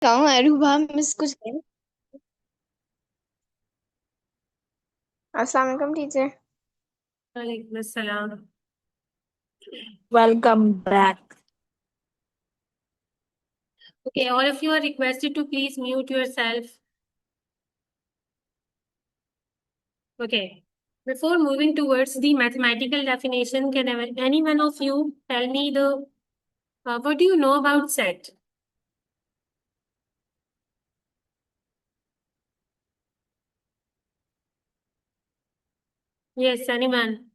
कहूँ Aruba miss कुछ नहीं। अस्सलाम वालेकुम टीचर। वालेकुम अस्सलाम. Welcome back. Okay, all of you are requested to please mute yourself. Okay. Before moving towards the mathematical definition, can any one of you tell me what do you know about set? Yes, anyone?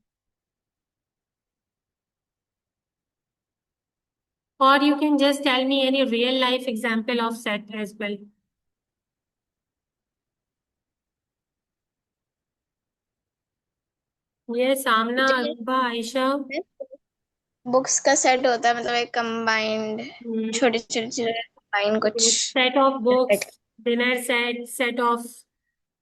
Or you can just tell me any real life example of set as well. Yes, Amna, Aruba, Aisha. Books का set होता है, मतलब एक combined छोटे छोटे चीजें combine कुछ Set of books, dinner set, set of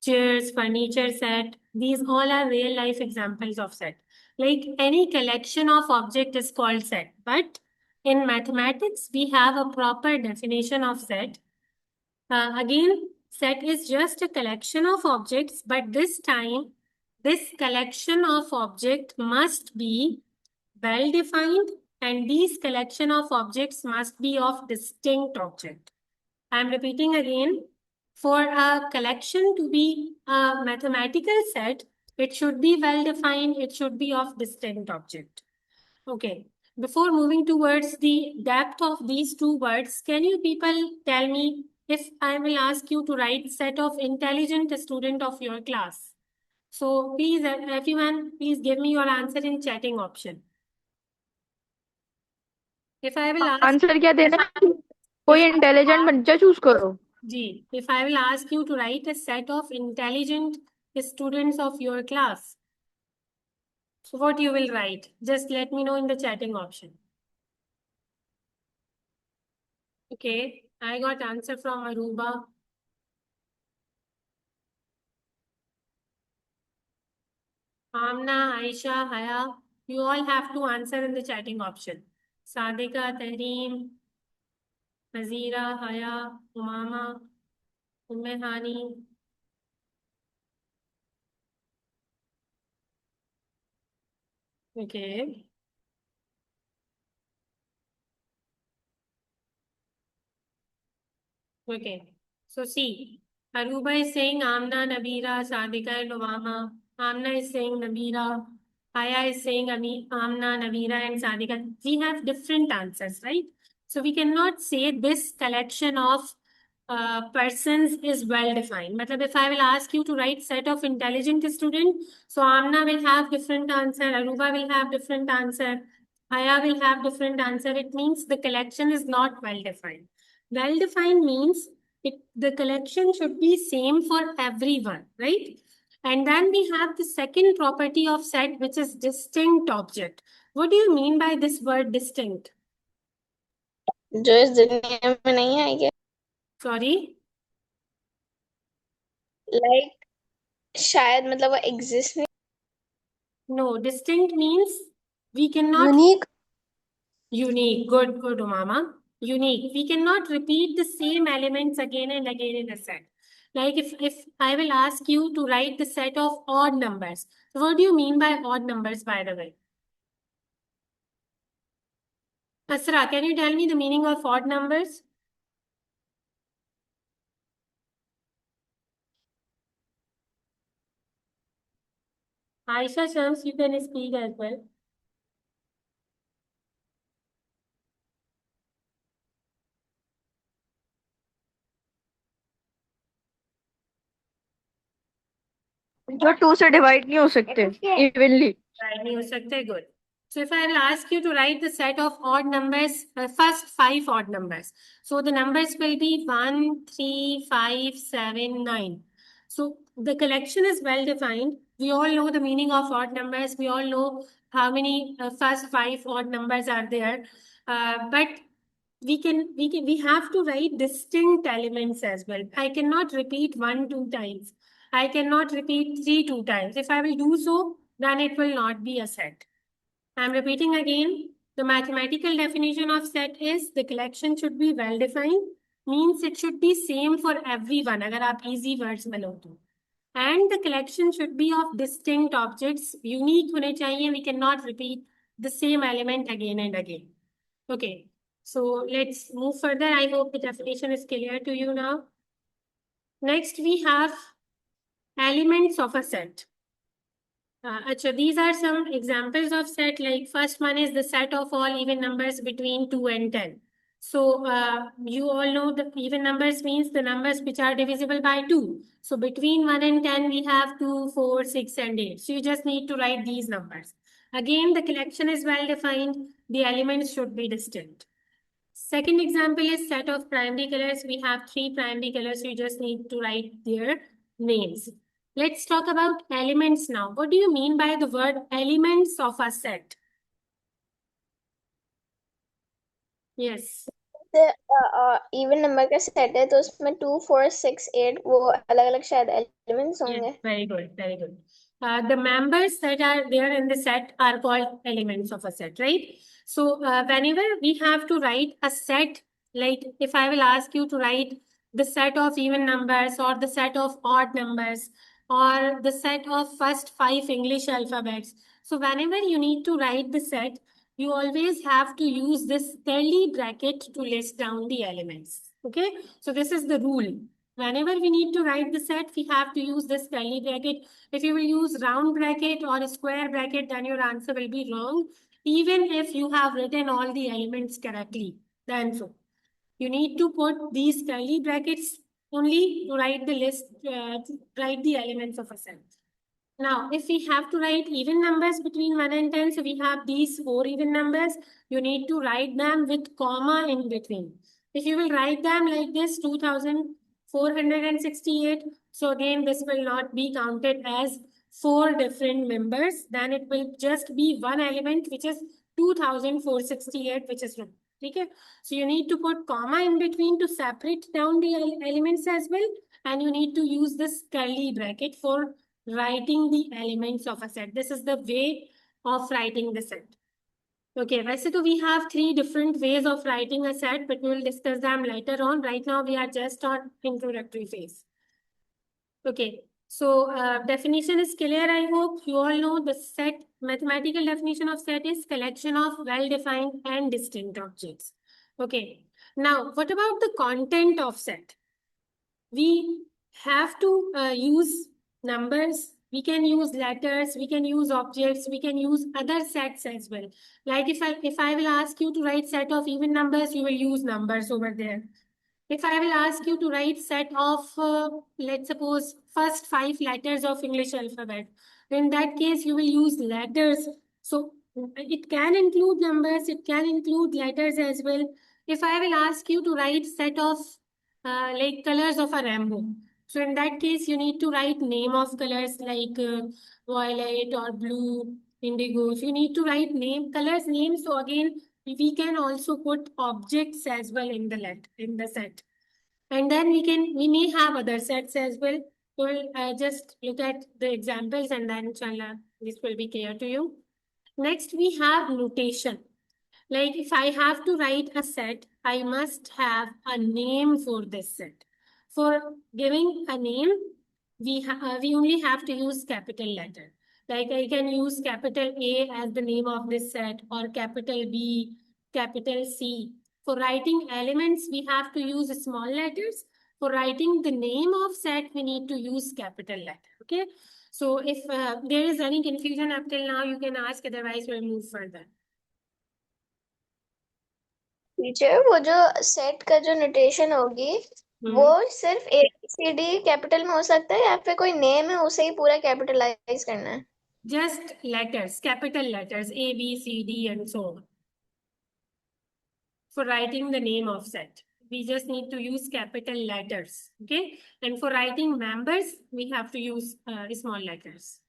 chairs, furniture set. These all are real life examples of set. Like any collection of object is called set. But in mathematics, we have a proper definition of set. Again, set is just a collection of objects, but this time, this collection of object must be well defined, and these collection of objects must be of distinct object. I'm repeating again. For a collection to be a mathematical set, it should be well defined, it should be of distinct object. Okay. Before moving towards the depth of these two words, can you people tell me if I will ask you to write set of intelligent student of your class? So please, everyone, please give me your answer in chatting option. If I will ask, answer क्या देना है? कोई if intelligent बच्चा choose करो. G, if I will ask you to write a set of intelligent students of your class, so what you will write? Just let me know in the chatting option. Okay, I got answer from Aruba. Amna, Aisha, Haya, you all have to answer in the chatting option. Sadika, Tahreem, Nazira, Haya, Umama, Ummehani. Okay. Okay. So see, Aruba is saying Amna, Nabira, Sadika, and Umama. Amna is saying Nabira. Aya is saying Amna, Nabira, and Sadika. We have different answers, right? So we cannot say this collection of persons is well defined. Matlab, if I will ask you to write set of intelligent student, so Amna will have different answer, Aruba will have different answer, Aya will have different answer. It means the collection is not well defined. Well defined means the collection should be same for everyone, right? And then we have the second property of set, which is distinct object. What do you mean by this word distinct? जो इस दुनिया में नहीं आएंगे, Sorry? Like शायद मतलब वो exist नहीं। No, distinct means we cannot. Unique. Unique. Good, good, Umama. Unique. We cannot repeat the same elements again and again in a set. Like if I will ask you to write the set of odd numbers. So what do you mean by odd numbers, by the way? Asra, can you tell me the meaning of odd numbers? Aisha Shams, you can speak as well. जो 2 से divide नहीं हो सकते evenly. Right, नहीं हो सकते, good. So if I will ask you to write the set of odd numbers, first 5 odd numbers. So the numbers will be 1, 3, 5, 7, 9. So the collection is well defined. We all know the meaning of odd numbers. We all know how many first 5 odd numbers are there. But we have to write distinct elements as well. I cannot repeat 1 2 times. I cannot repeat 3 2 times. If I will do so, then it will not be a set. I'm repeating again. The mathematical definition of set is the collection should be well defined. means it should be same for everyone अगर आप easy words में लो तो. And the collection should be of distinct objects, unique होने चाहिए. We cannot repeat the same element again and again. Okay, so let's move further. I hope the definition is clear to you now. Next, we have elements of a set. These are some examples of set. Like first one is the set of all even numbers between 2 and 10. So you all know the even numbers means the numbers which are divisible by 2. So between 1 and 10, we have 2, 4, 6, and 8. So you just need to write these numbers. Again, the collection is well defined. The elements should be distinct. Second example is set of primary colors. We have 3 primary colors. So you just need to write their names. Let's talk about elements now. What do you mean by the word elements of a set? Yes. Even number का set है तो उसमें 2, 4, 6, 8 वो अलग अलग शायद elements होंगे. Yes, very good, very good. The members that are there in the set are called elements of a set, right? So whenever we have to write a set, like if I will ask you to write the set of even numbers or the set of odd numbers or the set of first 5 English alphabets. So whenever you need to write the set, you always have to use this curly bracket to list down the elements. Okay, so this is the rule. Whenever we need to write the set, we have to use this curly bracket. If you will use round bracket or a square bracket, then your answer will be wrong, even if you have written all the elements correctly. The answer. You need to put these curly brackets only to write the list, write the elements of a set. Now, if we have to write even numbers between 1 and 10, so we have these 4 even numbers, you need to write them with comma in between. If you will write them like this, 2468, so again, this will not be counted as 4 different members, then it will just be one element, which is 2468, which is wrong. Okay? So you need to put comma in between to separate down the elements as well, and you need to use this curly bracket for writing the elements of a set. This is the way of writing the set. Okay, वैसे तो we have 3 different ways of writing a set, but we will discuss them later on. Right now, we are just on introductory phase. Okay, so definition is clear, I hope. You all know the set, mathematical definition of set is collection of well-defined and distinct objects. Okay, now what about the content of set? We have to use numbers, we can use letters, we can use objects, we can use other sets as well. Like if I will ask you to write set of even numbers, you will use numbers over there. If I will ask you to write set of, let's suppose, first 5 letters of English alphabet, in that case, you will use letters. So it can include numbers, it can include letters as well. If I will ask you to write set of like colors of a rainbow, so in that case, you need to write name of colors like violet or blue, indigo. So you need to write colors, names. So again, we can also put objects as well in the set. And then we may have other sets as well. We'll just look at the examples and then inshallah, this will be clear to you. Next, we have notation. Like if I have to write a set, I must have a name for this set. For giving a name, we only have to use capital letter. Like I can use capital A as the name of this set or capital B, capital C. For writing elements, we have to use small letters. For writing the name of set, we need to use capital letter. Okay. So if there is any confusion up till now, you can ask. Otherwise, we'll move further. Teacher वो जो set का जो notation होगी वो सिर्फ ABCD capital में हो सकता है या फिर कोई नेम है उसे ही पूरा कैपिटलाइज करना है? Just letters, capital letters, A, B, C, D, and so on. For writing the name of set, we just need to use capital letters, okay? And for writing members, we have to use small letters.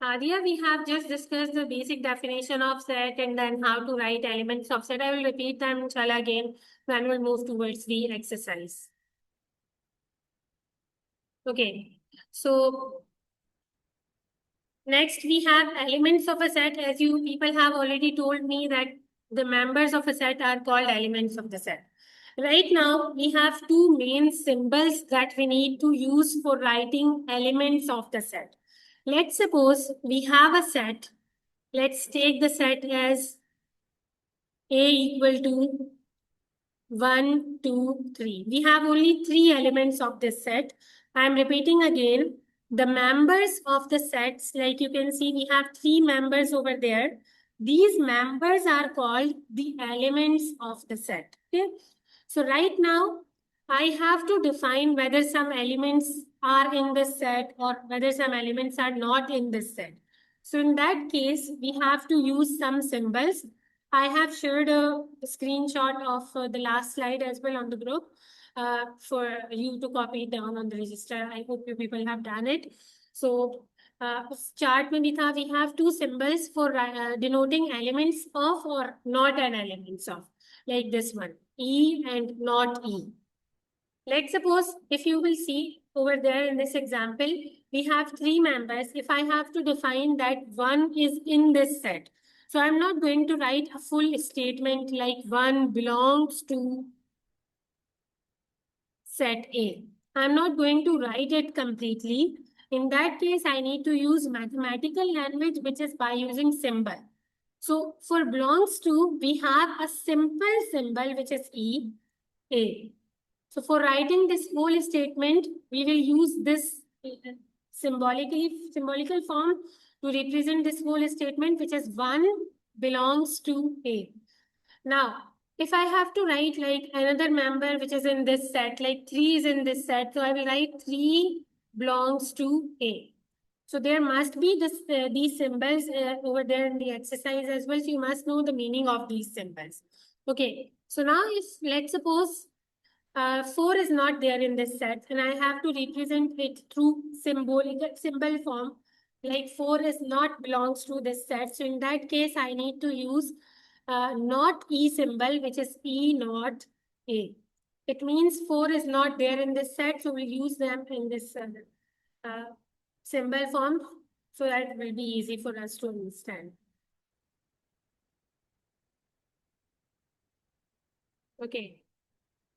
Adia, we have just discussed the basic definition of set and then how to write elements of set. I will repeat them inshallah again when we'll move towards the exercise. Okay, so Next, we have elements of a set. As you people have already told me that the members of a set are called elements of the set. Right now, we have two main symbols that we need to use for writing elements of the set. Let's suppose we have a set. Let's take the set as A equal to 1, 2, 3. We have only 3 elements of this set. I am repeating again. The members of the sets, like you can see, we have 3 members over there. These members are called the elements of the set. Okay. So right now, I have to define whether some elements are in this set or whether some elements are not in this set. So in that case, we have to use some symbols. I have shared a screenshot of the last slide as well on the group for you to copy it down on the register. I hope you people have done it. So chart mein bhi tha, we have two symbols for denoting elements of or not an elements of, like this one, E and not E. Let's suppose if you will see over there in this example, we have 3 members. If I have to define that one is in this set, so I'm not going to write a full statement like one belongs to set A. I'm not going to write it completely. In that case, I need to use mathematical language, which is by using symbol. So for belongs to, we have a simple symbol, which is E, A. So for writing this whole statement, we will use this symbolical form to represent this whole statement, which is 1 belongs to A. Now, if I have to write like another member which is in this set, like 3 is in this set, so I will write 3 belongs to A. So there must be this, these symbols over there in the exercise as well. So you must know the meaning of these symbols. Okay, so now if let's suppose 4 is not there in this set and I have to represent it through symbol form, like 4 is not belongs to this set. So in that case, I need to use not E symbol, which is E not A. It means 4 is not there in this set, so we'll use them in this symbol form so that it will be easy for us to understand. Okay.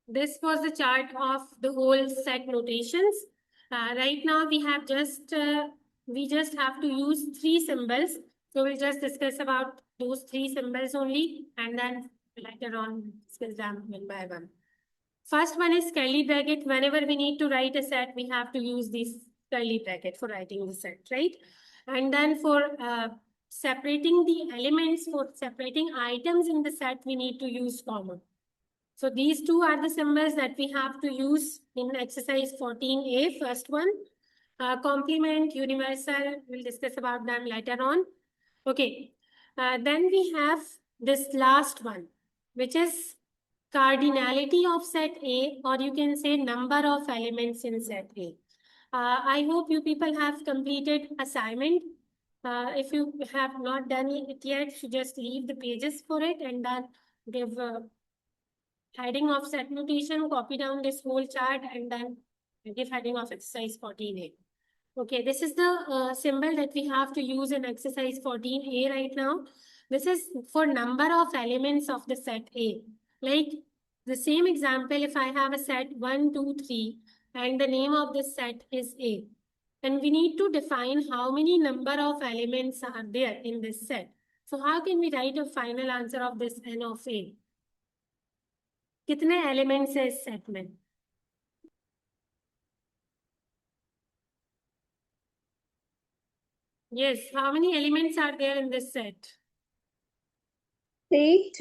This was the chart of the whole set notations. Right now we have we just have to use 3 symbols. So we'll just discuss about those 3 symbols only and then later on discuss them one by one. First one is curly bracket. Whenever we need to write a set, we have to use this curly bracket for writing the set, right? And then for separating the elements, for separating items in the set, we need to use comma. So these 2 are the symbols that we have to use in exercise 14A, first one. Complement, universal, we'll discuss about them later on. Okay, then we have this last one, which is cardinality of set A, or you can say number of elements in set A. I hope you people have completed assignment. If you have not done it yet, you just leave the pages for it and then give heading of set notation, copy down this whole chart and then give heading of exercise 14A. Okay, this is the symbol that we have to use in exercise 14A right now. This is for number of elements of the set A. Like the same example, if I have a set 1, 2, 3, and the name of this set is A. And we need to define how many number of elements are there in this set. So how can we write a final answer of this N of A? कितने elements है इस set में? Yes, how many elements are there in this set? 3.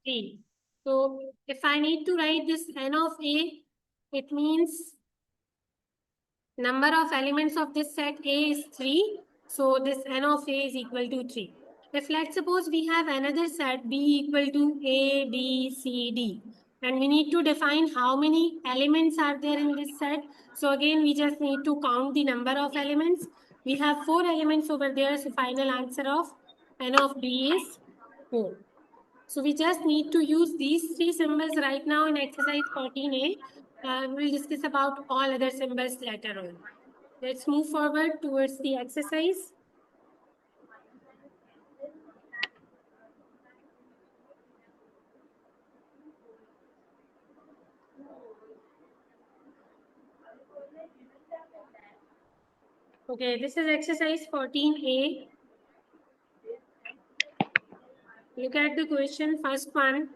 3. So if I need to write this N of A, it means number of elements of this set A is 3. So this N of A is equal to 3. If let's suppose we have another set B equal to A, B, C, D. And we need to define how many elements are there in this set. So again, we just need to count the number of elements. We have 4 elements over there. So final answer of N of B is 4. So we just need to use these 3 symbols right now in exercise 14A. We'll discuss about all other symbols later on. Let's move forward towards the exercise. Okay, this is exercise 14A. Look at the question, first one.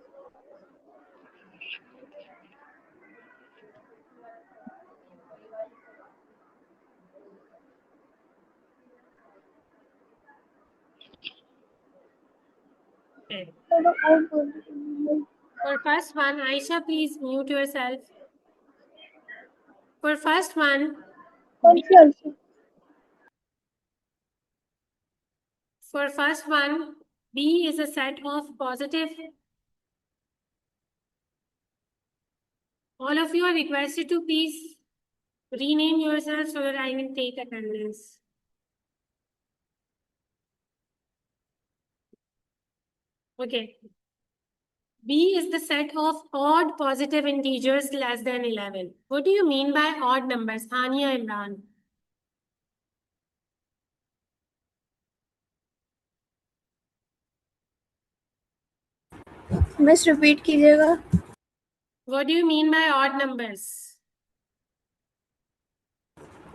Okay. For first one, Aisha, please mute yourself. For first one, for first one, B is a set of positive. All of you are requested to please rename yourself so that I can take attendance. Okay. B is the set of odd positive integers less than 11. What do you mean by odd numbers? Ania Imran. Miss repeat कीजिएगा. What do you mean by odd numbers?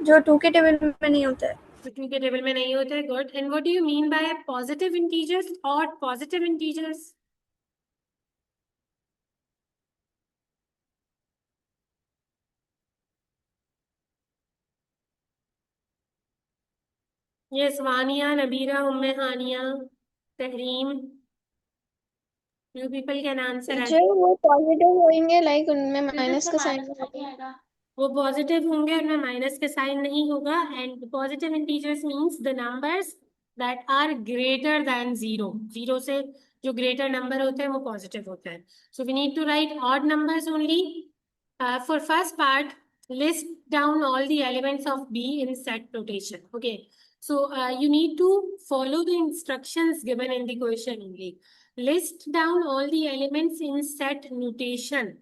जो 2 के table में नहीं होता है. तो 2 के table में नहीं होता है. Good. And what do you mean by positive integers? Odd positive integers? Yes, Vania, Nabira, Umme Hania, Tahreem. You people can answer. Teacher वो पॉजिटिव होंगे लाइक उनमें माइनस का साइन आएगा. वो पॉजिटिव होंगे और में माइनस के साइन नहीं होगा. And positive integers means the numbers that are greater than 0. 0 से जो ग्रेटर नंबर होते हैं वो पॉजिटिव होते हैं. So we need to write odd numbers only. For first part, list down all the elements of B in set notation. Okay, so you need to follow the instructions given in the question only. List down all the elements in set notation.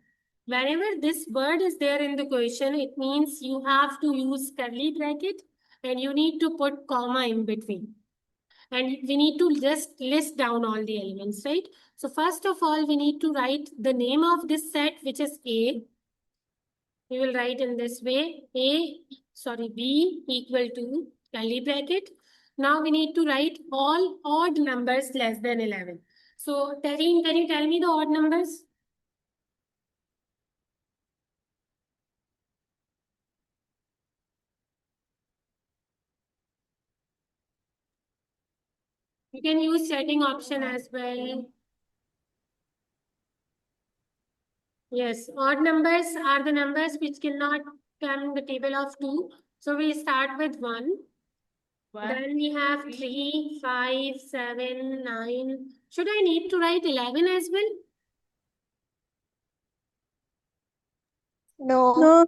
Whenever this word is there in the question, it means you have to use curly bracket and you need to put comma in between. And we need to just list down all the elements, right? So first of all, we need to write the name of this set, which is A. We will write in this way, B equal to curly bracket. Now we need to write all odd numbers less than 11. So Tareen, can you tell me the odd numbers? You can use setting option as well. Yes, odd numbers are the numbers which cannot come in the table of 2. So we start with 1. Then we have 3, 5, 7, 9. Should I need to write 11 as well? No.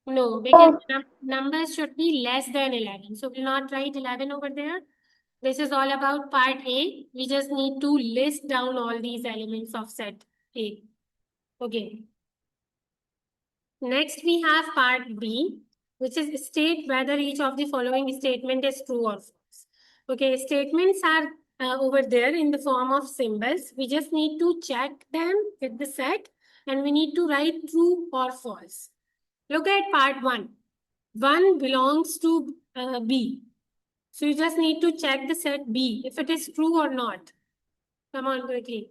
No, because numbers should be less than 11. So we'll not write 11 over there. This is all about part A. We just need to list down all these elements of set A. Okay. Next, we have part B, which is state whether each of the following statement is true or false. Okay, statements are over there in the form of symbols. We just need to check them with the set and we need to write true or false. Look at part 1. 1 belongs to B. So you just need to check the set B, if it is true or not. Come on, quickly.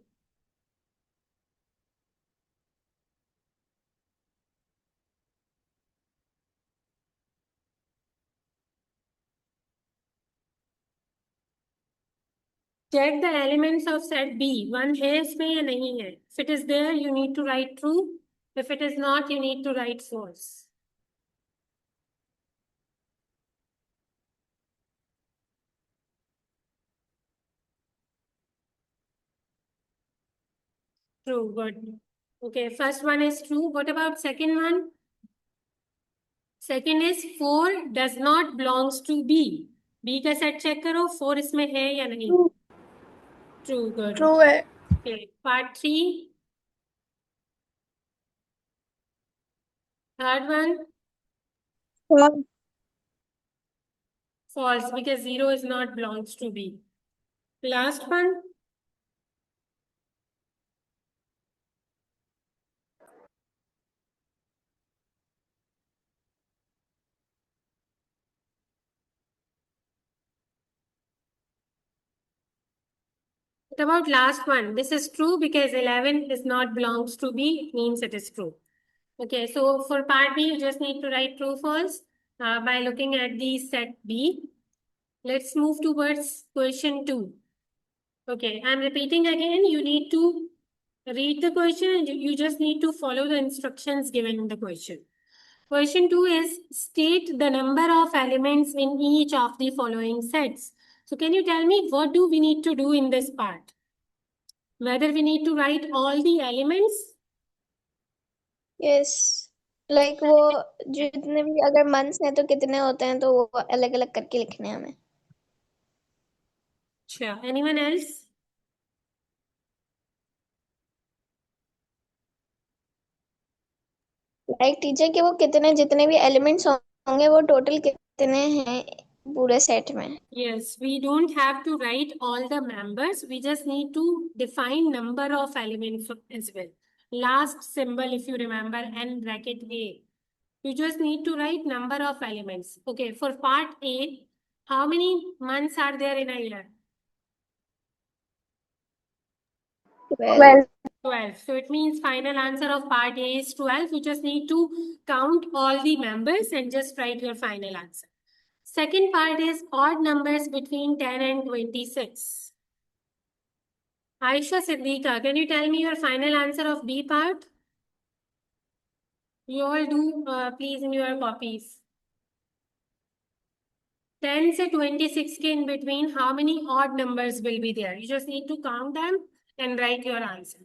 Check the elements of set B. 1 है इसमें या नहीं है. If it is there, you need to write true. If it is not, you need to write false. True, good. Okay, first one is true. What about second one? Second is 4 does not belongs to B. B का set check करो, 4 इसमें है या नहीं? True, good. True है. Okay, part 3. Third one? False. False, because 0 is not belongs to B. Last one? What about last one? This is true because 11 is not belongs to B. It means it is true. Okay, so for part B, you just need to write true, false by looking at the set B. Let's move towards question 2. Okay, I'm repeating again. You need to read the question and you just need to follow the instructions given in the question. Question 2 is state the number of elements in each of the following sets. So can you tell me what do we need to do in this part? Whether we need to write all the elements? Yes like वो जितने भी अगर months हैं तो कितने होते हैं तो वो अलग अलग करके लिखने हैं हमें. Sure. Anyone else? Like teacher के वो कितने जितने भी एलिमेंट्स होंगे वो टोटल कितने हैं पूरे सेट में. Yes, we don't have to write all the members. We just need to define number of elements as well. Last symbol, if you remember, n bracket A. You just need to write number of elements. Okay, for part A, how many months are there in a year? 12. 12. So it means final answer of part A is 12. You just need to count all the members and just write your final answer. Second part is odd numbers between 10 and 26. Aisha Siddiqa, can you tell me your final answer of B part? You all do, please, in your copies. 10 to 26 ke in between, how many odd numbers will be there? You just need to count them and write your answer.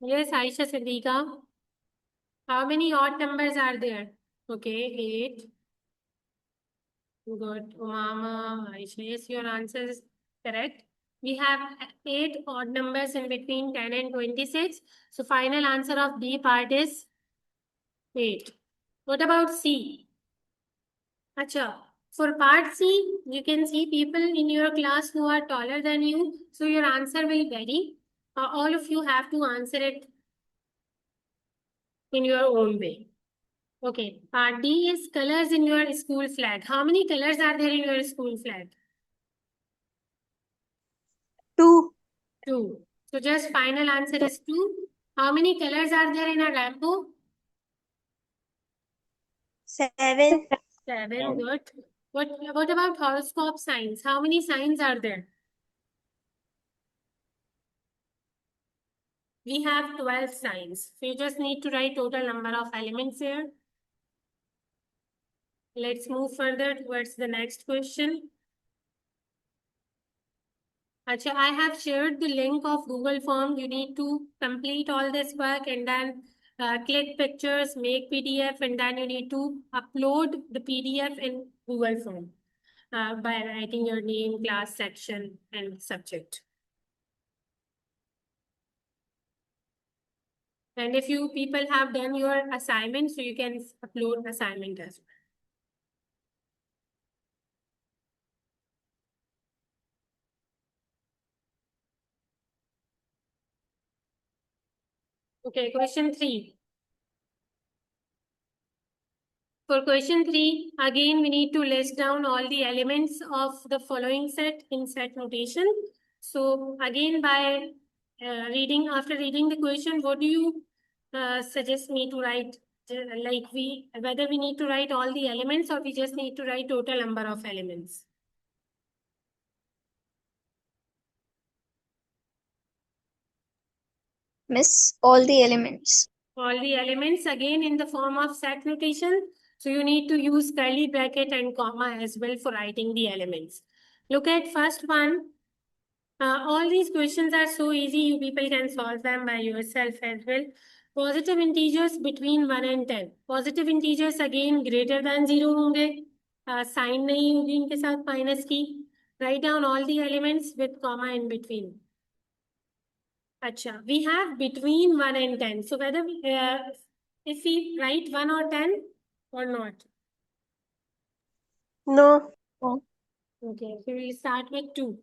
Yes, Aisha Siddiqa. How many odd numbers are there? Okay, 8. Good. Umama, Aisha, yes, your answer is correct. We have 8 odd numbers in between 10 and 26. So final answer of B part is 8. What about C? Acha, for part C, you can see people in your class who are taller than you. So your answer will vary. All of you have to answer it in your own way. Okay, part D is colors in your school flag. How many colors are there in your school flag? 2. 2. So just final answer is 2. How many colors are there in a rainbow? 7. 7. Good. What about horoscope signs? How many signs are there? We have 12 signs. So you just need to write total number of elements here. Let's move further towards the next question. Acha, I have shared the link of Google Form. You need to complete all this work and then click pictures, make PDF, and then you need to upload the PDF in Google Form by writing your name, class, section, and subject. And if you people have done your assignment, so you can upload assignment as well. Okay, question 3. For question 3, again, we need to list down all the elements of the following set in set notation. So again, by after reading the question, what do you suggest me to write? Like whether we need to write all the elements or we just need to write total number of elements? Miss all the elements. All the elements again in the form of set notation. So you need to use curly bracket and comma as well for writing the elements. Look at first one. All these questions are so easy. You people can solve them by yourself as well. Positive integers between 1 and 10. Positive integers again greater than 0 होंगे. Sign नहीं होगी इनके साथ minus की. Write down all the elements with comma in between. Acha, we have between 1 and 10. So whether if we write 1 or 10 or not. No. Okay, so we'll start with 2.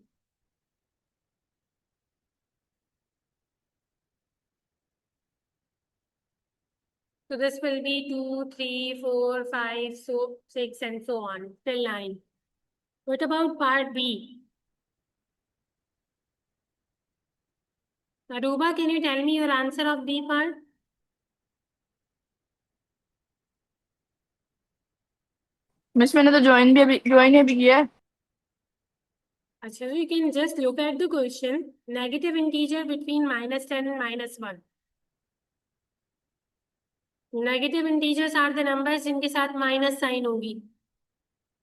So this will be 2, 3, 4, 5, so 6, and so on till 9. What about part B? Aruba, can you tell me your answer of B part? Miss मैंने तो join भी किया है. So you can just look at the question. Negative integer between -10 and -1. Negative integers are the numbers जिनके साथ minus sign होगी.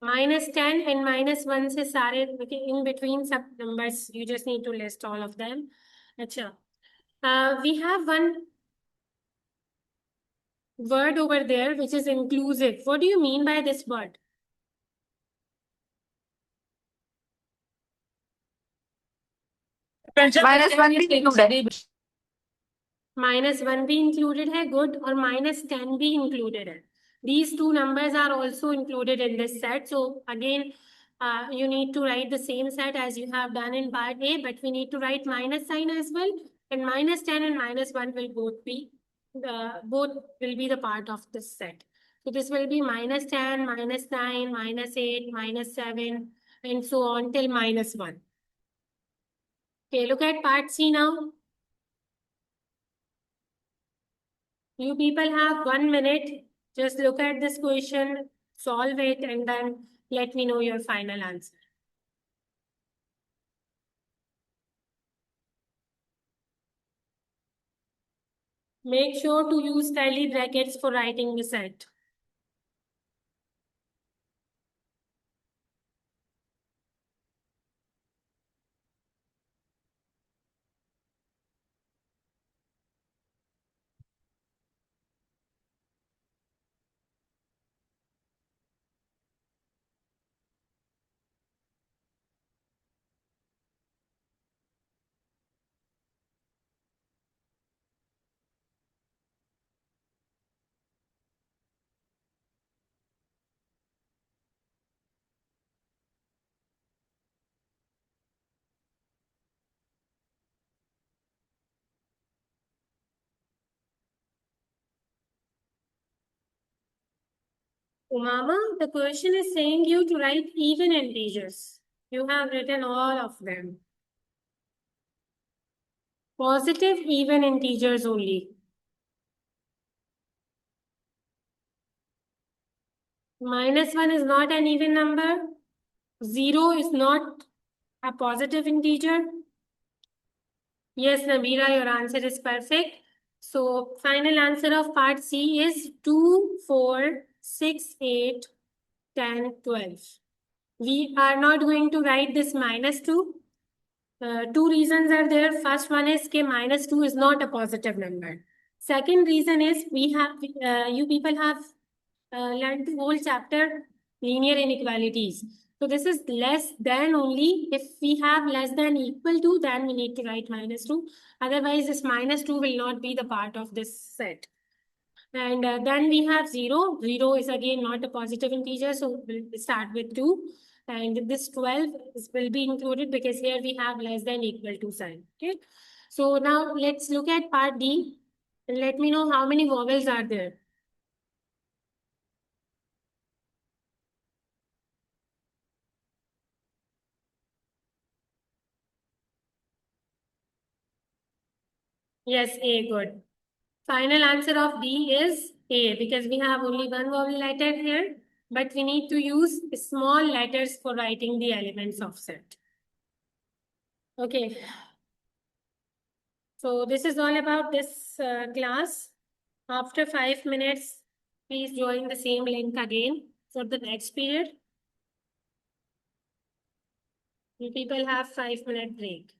-10 and -1 से सारे in between सब numbers. You just need to list all of them. अच्छा. We have one word over there which is inclusive. What do you mean by this word? -1 भी include है. -1 भी included है, good, और -10 भी included है. These two numbers are also included in this set. So again, you need to write the same set as you have done in part A, but we need to write minus sign as well. And -10 and -1 will both be the part of this set. So this will be -10, -9, -8, -7, and so on till -1. Okay, look at part C now. You people have 1 minute. Just look at this question, solve it, and then let me know your final answer. Make sure to use curly brackets for writing the set. Umama, the question is saying you to write even integers. You have written all of them. Positive even integers only. -1 is not an even number. 0 is not a positive integer. Yes, Nabila, your answer is perfect. So final answer of part C is 2, 4, 6, 8, 10, 12. We are not going to write this -2. Two reasons are there. First one is that -2 is not a positive number. Second reason is you people have learned the whole chapter linear inequalities. So this is less than only. If we have less than equal to, then we need to write -2. Otherwise, this -2 will not be the part of this set. And then we have 0. 0 is again not a positive integer, so we'll start with 2. And this 12 will be included because here we have less than equal to sign. Okay. So now let's look at part D. And let me know how many vowels are there. Yes, A, good. Final answer of D is A because we have only one vowel letter here, but we need to use small letters for writing the elements of set. Okay. So this is all about this class. After 5 minutes, please join the same link again for the next period. You people have 5-minute break.